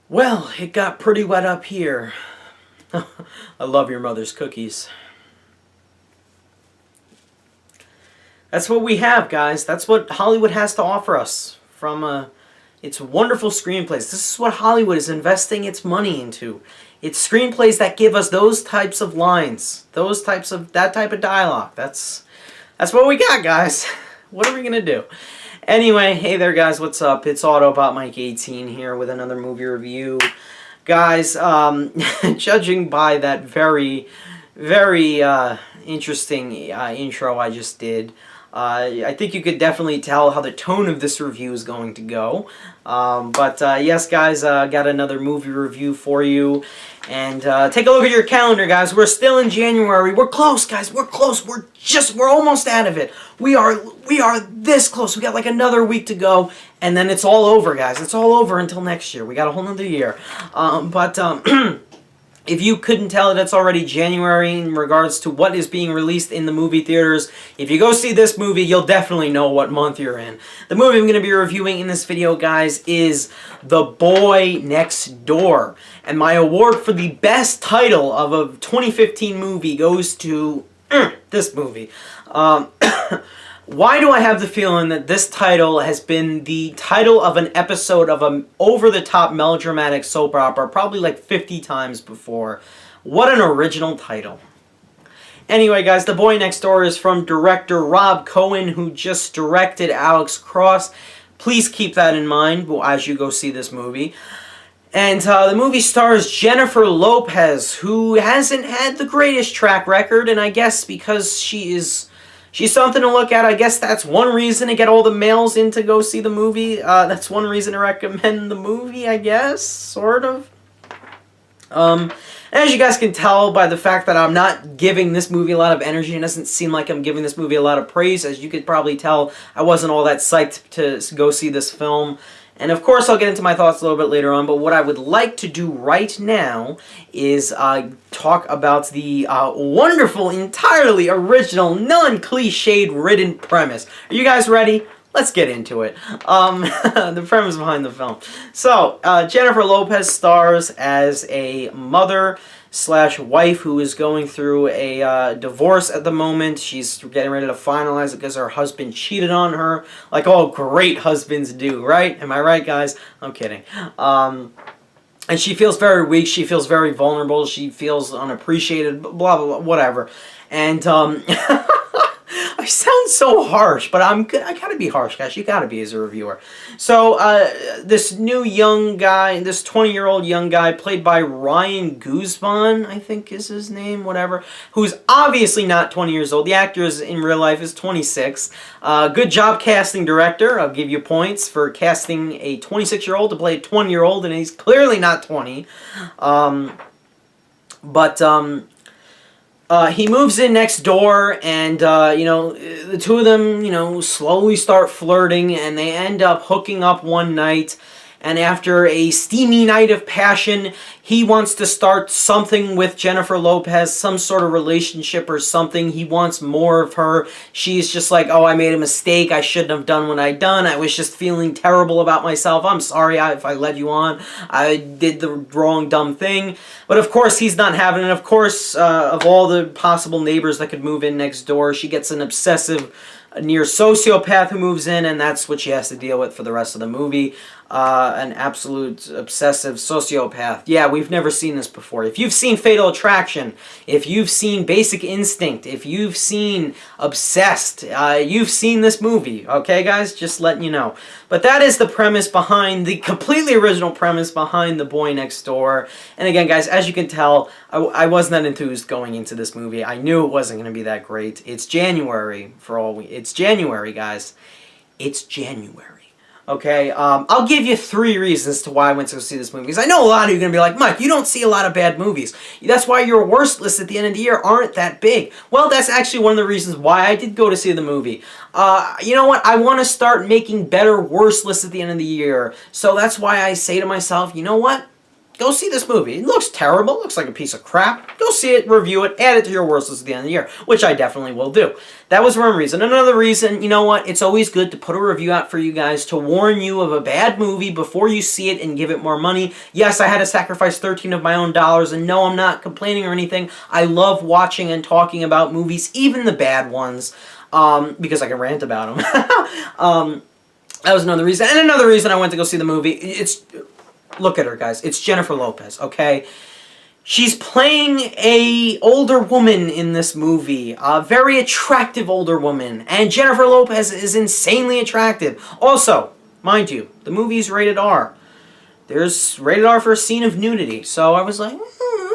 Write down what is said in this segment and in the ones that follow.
Well, it got pretty wet up here. I love your mother's cookies. That's what we have, guys. That's what Hollywood has to offer us from its wonderful screenplays. This is what Hollywood is investing its money into. It's screenplays that give us those types of lines, that type of dialogue. That's what we got, guys. What are we gonna do? Anyway, hey there, guys. What's up? It's Autobot Mike 18 here with another movie review, guys. Judging by that very interesting intro I just did. I think you could definitely tell how the tone of this review is going to go. Yes, guys, got another movie review for you. And take a look at your calendar, guys. We're still in January. We're close, guys. We're close. We're almost out of it. We are this close. We got like another week to go, and then it's all over, guys. It's all over until next year. We got a whole nother year. If you couldn't tell it, it's already January in regards to what is being released in the movie theaters. If you go see this movie, you'll definitely know what month you're in. The movie I'm going to be reviewing in this video, guys, is The Boy Next Door. And my award for the best title of a 2015 movie goes to this movie. Why do I have the feeling that this title has been the title of an episode of an over-the-top melodramatic soap opera probably like 50 times before? What an original title. Anyway, guys, The Boy Next Door is from director Rob Cohen, who just directed Alex Cross. Please keep that in mind as you go see this movie. And the movie stars Jennifer Lopez, who hasn't had the greatest track record, and I guess because she's something to look at. I guess that's one reason to get all the males in to go see the movie. That's one reason to recommend the movie, I guess, sort of. As you guys can tell by the fact that I'm not giving this movie a lot of energy, it doesn't seem like I'm giving this movie a lot of praise. As you could probably tell, I wasn't all that psyched to go see this film. And of course, I'll get into my thoughts a little bit later on, but what I would like to do right now is talk about the wonderful, entirely original, non-cliched ridden premise. Are you guys ready? Let's get into it. The premise behind the film. So, Jennifer Lopez stars as a mother / wife who is going through a divorce at the moment. She's getting ready to finalize it because her husband cheated on her, like all great husbands do, right? Am I right, guys? I'm kidding. And she feels very weak. She feels very vulnerable. She feels unappreciated, blah, blah, blah, whatever. And, I sound so harsh, but I gotta be harsh, guys. You gotta be as a reviewer. So, this new young guy, this 20-year-old young guy, played by Ryan Guzman, I think is his name, whatever, who's obviously not 20 years old. The actor in real life is 26. Good job casting, director. I'll give you points for casting a 26-year-old to play a 20-year-old, and he's clearly not 20. He moves in next door, and, the two of them, slowly start flirting, and they end up hooking up one night. And after a steamy night of passion, he wants to start something with Jennifer Lopez, some sort of relationship or something. He wants more of her. She's just like, oh, I made a mistake. I shouldn't have done what I'd done. I was just feeling terrible about myself. I'm sorry if I led you on. I did the wrong, dumb thing. But of course, he's not having it. Of course, of all the possible neighbors that could move in next door, she gets an obsessive near sociopath who moves in, and that's what she has to deal with for the rest of the movie. An absolute obsessive sociopath. Yeah, we've never seen this before. If you've seen Fatal Attraction, if you've seen Basic Instinct, if you've seen Obsessed, you've seen this movie. Okay, guys? Just letting you know. But that is the premise behind, the completely original premise behind The Boy Next Door. And again, guys, as you can tell, I wasn't that enthused going into this movie. I knew it wasn't going to be that great. It's January, it's January, guys. It's January. Okay, I'll give you 3 reasons to why I went to go see this movie. Because I know a lot of you are going to be like, Mike, you don't see a lot of bad movies. That's why your worst lists at the end of the year aren't that big. Well, that's actually one of the reasons why I did go to see the movie. You know what? I want to start making better worst lists at the end of the year. So that's why I say to myself, you know what? go see this movie. It looks terrible. It looks like a piece of crap. Go see it, review it, add it to your worst list at the end of the year, which I definitely will do. That was one reason. Another reason, you know what? It's always good to put a review out for you guys to warn you of a bad movie before you see it and give it more money. Yes, I had to sacrifice 13 of my own dollars, and no, I'm not complaining or anything. I love watching and talking about movies, even the bad ones, because I can rant about them. That was another reason. And another reason I went to go see the movie, look at her, guys. It's Jennifer Lopez, okay? She's playing a older woman in this movie. A very attractive older woman. And Jennifer Lopez is insanely attractive. Also, mind you, the movie's rated R. There's rated R for a scene of nudity. So I was like,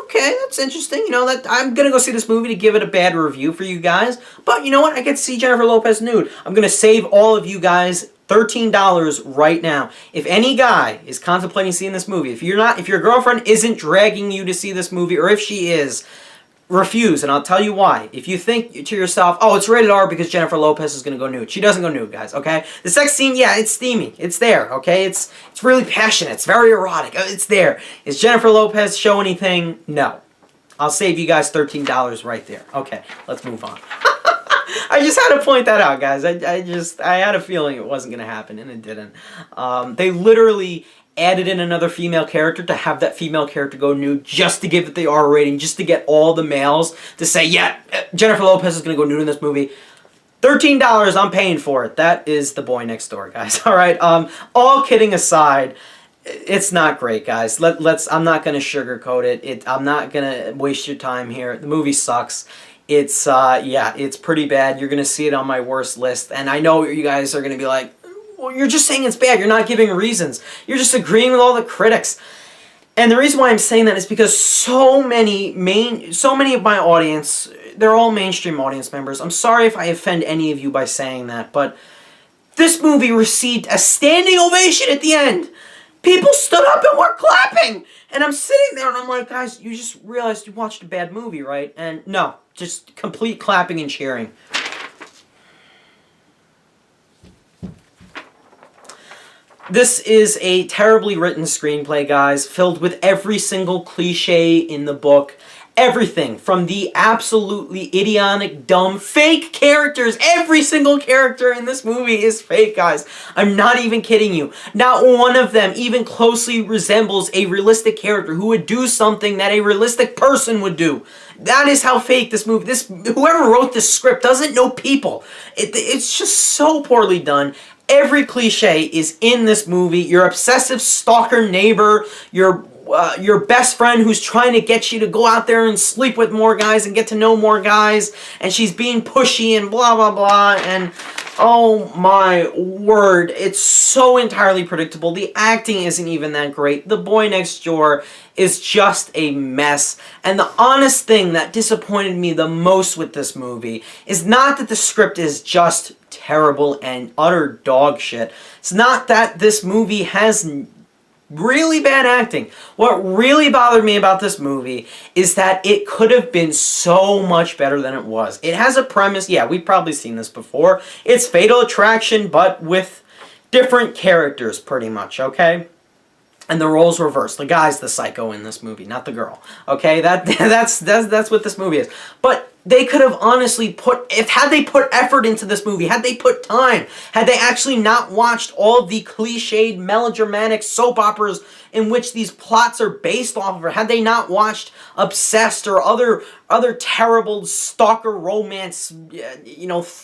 okay, that's interesting. You know, that I'm going to go see this movie to give it a bad review for you guys. But you know what? I get to see Jennifer Lopez nude. I'm going to save all of you guys $13 right now. If any guy is contemplating seeing this movie, if your girlfriend isn't dragging you to see this movie, or if she is, refuse, and I'll tell you why. If you think to yourself, oh, it's rated R because Jennifer Lopez is going to go nude. She doesn't go nude, guys, okay? The sex scene, yeah, it's steamy. It's there, okay? It's really passionate. It's very erotic. It's there. Is Jennifer Lopez show anything? No. I'll save you guys $13 right there. Okay, let's move on. I just had to point that out, guys. I had a feeling it wasn't going to happen, and it didn't. They literally added in another female character to have that female character go nude just to give it the R rating, just to get all the males to say, yeah, Jennifer Lopez is going to go nude in this movie. $13, I'm paying for it. That is The Boy Next Door, guys. All right. All kidding aside, it's not great, guys. I'm not going to sugarcoat it. I'm not going to waste your time here. The movie sucks. It's pretty bad. You're going to see it on my worst list. And I know you guys are going to be like, well, you're just saying it's bad. You're not giving reasons. You're just agreeing with all the critics. And the reason why I'm saying that is because so many of my audience, they're all mainstream audience members. I'm sorry if I offend any of you by saying that, but this movie received a standing ovation at the end. People stood up and were clapping. And I'm sitting there and I'm like, guys, you just realized you watched a bad movie, right? And no, just complete clapping and cheering. This is a terribly written screenplay, guys, filled with every single cliche in the book. Everything from the absolutely idiotic, dumb, fake characters. Every single character in this movie is fake, guys. I'm not even kidding you. Not one of them even closely resembles a realistic character who would do something that a realistic person would do. That is how fake this movie. Whoever wrote this script doesn't know people. It's just so poorly done. Every cliche is in this movie. Your obsessive stalker neighbor, your best friend who's trying to get you to go out there and sleep with more guys and get to know more guys, and she's being pushy and blah, blah, blah, and oh my word, it's so entirely predictable. The acting isn't even that great. The Boy Next Door is just a mess, and the honest thing that disappointed me the most with this movie is not that the script is just terrible and utter dog shit. It's not that this movie has really bad acting. What really bothered me about this movie is that it could have been so much better than it was. It has a premise, yeah, we've probably seen this before. It's Fatal Attraction, but with different characters, pretty much, okay? And the roles reversed. The guy's the psycho in this movie, not the girl. Okay, that's what this movie is. But they could have honestly had they put effort into this movie, had they put time, had they actually not watched all of the cliched melodramatic soap operas in which these plots are based off of, or had they not watched Obsessed or other terrible stalker romance,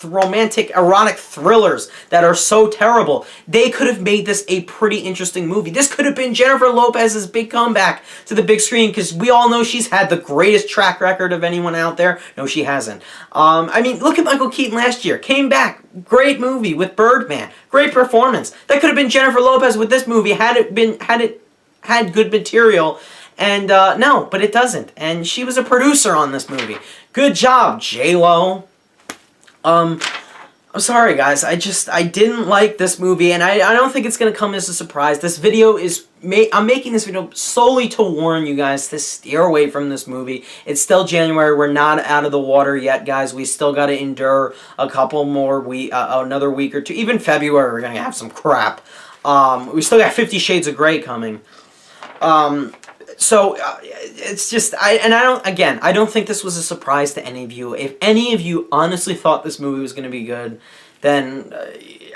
romantic erotic thrillers that are so terrible, they could have made this a pretty interesting movie. This could have been Jennifer Lopez's big comeback to the big screen, because we all know she's had the greatest track record of anyone out there. No, she hasn't. I mean, look at Michael Keaton last year. Came back. Great movie with Birdman. Great performance. That could have been Jennifer Lopez with this movie had it had good material. And no, but it doesn't. And she was a producer on this movie. Good job, J-Lo. I'm sorry, guys. I didn't like this movie, and I don't think it's going to come as a surprise. This video is... I'm making this video solely to warn you guys to steer away from this movie. It's still January. We're not out of the water yet, guys. We still got to endure a couple more another week or two. Even February, we're going to have some crap. We still got 50 Shades of Grey coming. So it's just I don't think this was a surprise to any of you. If any of you honestly thought this movie was going to be good, then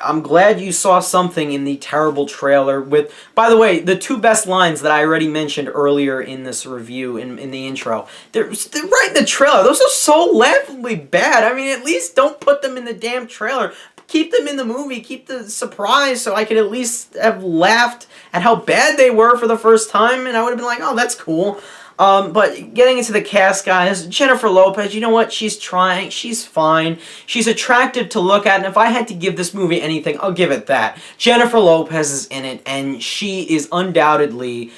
I'm glad you saw something in the terrible trailer with, by the way, the two best lines that I already mentioned earlier in this review, in the intro. They're right in the trailer. Those are so laughably bad. I mean, at least don't put them in the damn trailer. Keep them in the movie. Keep the surprise so I could at least have laughed at how bad they were for the first time, and I would have been like, oh, that's cool. But getting into the cast, guys, Jennifer Lopez, you know what? She's trying. She's fine. She's attractive to look at, and if I had to give this movie anything, I'll give it that. Jennifer Lopez is in it, and she is undoubtedly...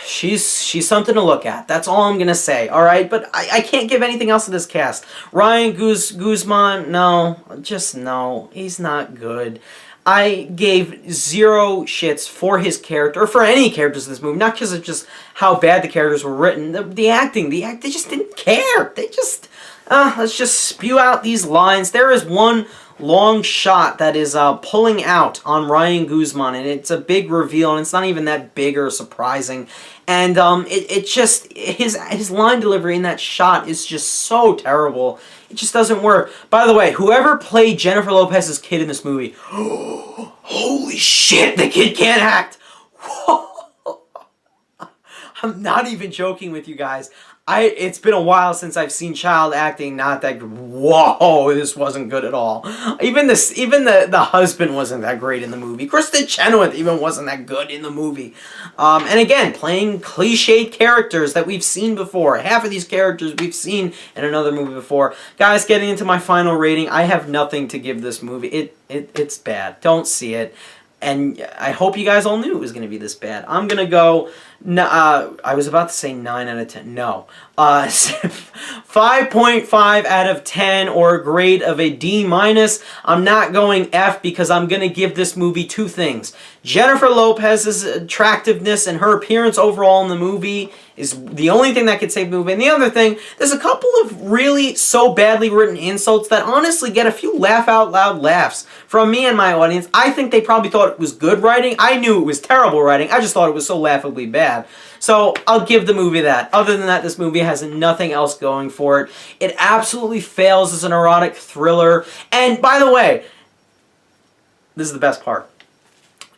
She's something to look at. That's all I'm going to say, alright? But I can't give anything else to this cast. Ryan Guzman, no. Just no. He's not good. I gave 0 shits for his character, or for any characters in this movie, not because of just how bad the characters were written. The acting, they just didn't care. They just, let's just spew out these lines. There is one long shot that is pulling out on Ryan Guzman, and it's a big reveal, and it's not even that big or surprising. And it just, his line delivery in that shot is just so terrible. It just doesn't work. By the way, whoever played Jennifer Lopez's kid in this movie, holy shit, the kid can't act. I'm not even joking with you guys. It's been a while since I've seen child acting not that good. Whoa, this wasn't good at all. Even the husband wasn't that great in the movie. Kristen Chenoweth even wasn't that good in the movie. And again, playing cliched characters that we've seen before. Half of these characters we've seen in another movie before. Guys, getting into my final rating, I have nothing to give this movie. It's bad. Don't see it. And I hope you guys all knew it was going to be this bad. I'm going to go, I was about to say 9 out of 10. No. 5.5 out of 10, or a grade of a D-. I'm not going F because I'm going to give this movie 2 things. Jennifer Lopez's attractiveness and her appearance overall in the movie is the only thing that could save the movie. And the other thing, there's a couple of really so badly written insults that honestly get a few laugh-out-loud laughs from me and my audience. I think they probably thought it was good writing. I knew it was terrible writing. I just thought it was so laughably bad. So I'll give the movie that. Other than that, this movie has nothing else going for it. It absolutely fails as an erotic thriller. And by the way, this is the best part.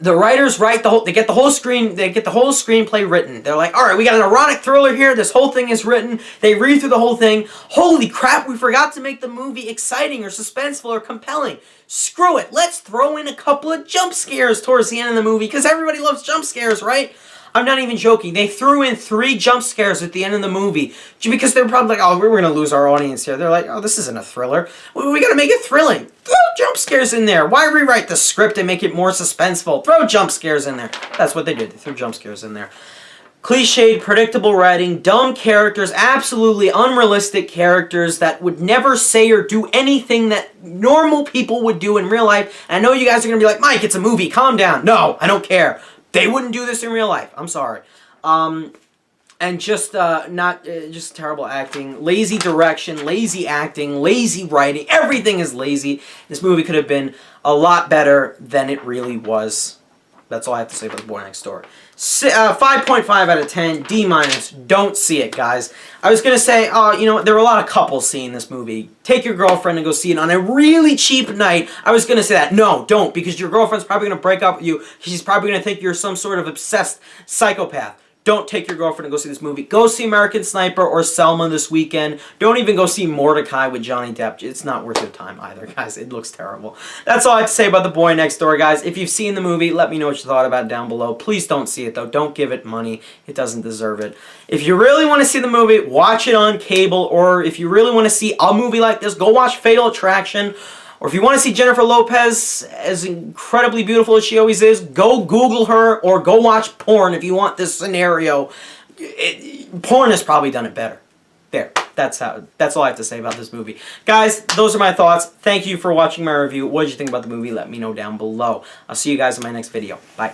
The writers write they get the whole screenplay written. They're like, all right, we got an erotic thriller here. This whole thing is written. They read through the whole thing. Holy crap, we forgot to make the movie exciting or suspenseful or compelling. Screw it. Let's throw in a couple of jump scares towards the end of the movie because everybody loves jump scares, right? I'm not even joking. They threw in 3 jump scares at the end of the movie because they're probably like, oh, we're going to lose our audience here. They're like, oh, this isn't a thriller. We got to make it thrilling. Throw jump scares in there. Why rewrite the script and make it more suspenseful? Throw jump scares in there. That's what they did. They threw jump scares in there. Cliched, predictable writing, dumb characters, absolutely unrealistic characters that would never say or do anything that normal people would do in real life. And I know you guys are going to be like, Mike, it's a movie. Calm down. No, I don't care. They wouldn't do this in real life. I'm sorry. And just just terrible acting, lazy direction, lazy acting, lazy writing. Everything is lazy. This movie could have been a lot better than it really was. That's all I have to say about The Boy Next Door. 5.5 out of 10, D-. Don't see it, guys. I was going to say, you know, there were a lot of couples seeing this movie. Take your girlfriend and go see it on a really cheap night. I was going to say that. No, don't, because your girlfriend's probably going to break up with you. She's probably going to think you're some sort of obsessed psychopath. Don't take your girlfriend and go see this movie. Go see American Sniper or Selma this weekend. Don't even go see Mordecai with Johnny Depp. It's not worth your time either, guys. It looks terrible. That's all I have to say about The Boy Next Door, guys. If you've seen the movie, let me know what you thought about it down below. Please don't see it, though. Don't give it money. It doesn't deserve it. If you really want to see the movie, watch it on cable. Or if you really want to see a movie like this, go watch Fatal Attraction. Or if you want to see Jennifer Lopez, as incredibly beautiful as she always is, go Google her or go watch porn if you want this scenario. Porn has probably done it better. There. That's all I have to say about this movie. Guys, those are my thoughts. Thank you for watching my review. What did you think about the movie? Let me know down below. I'll see you guys in my next video. Bye.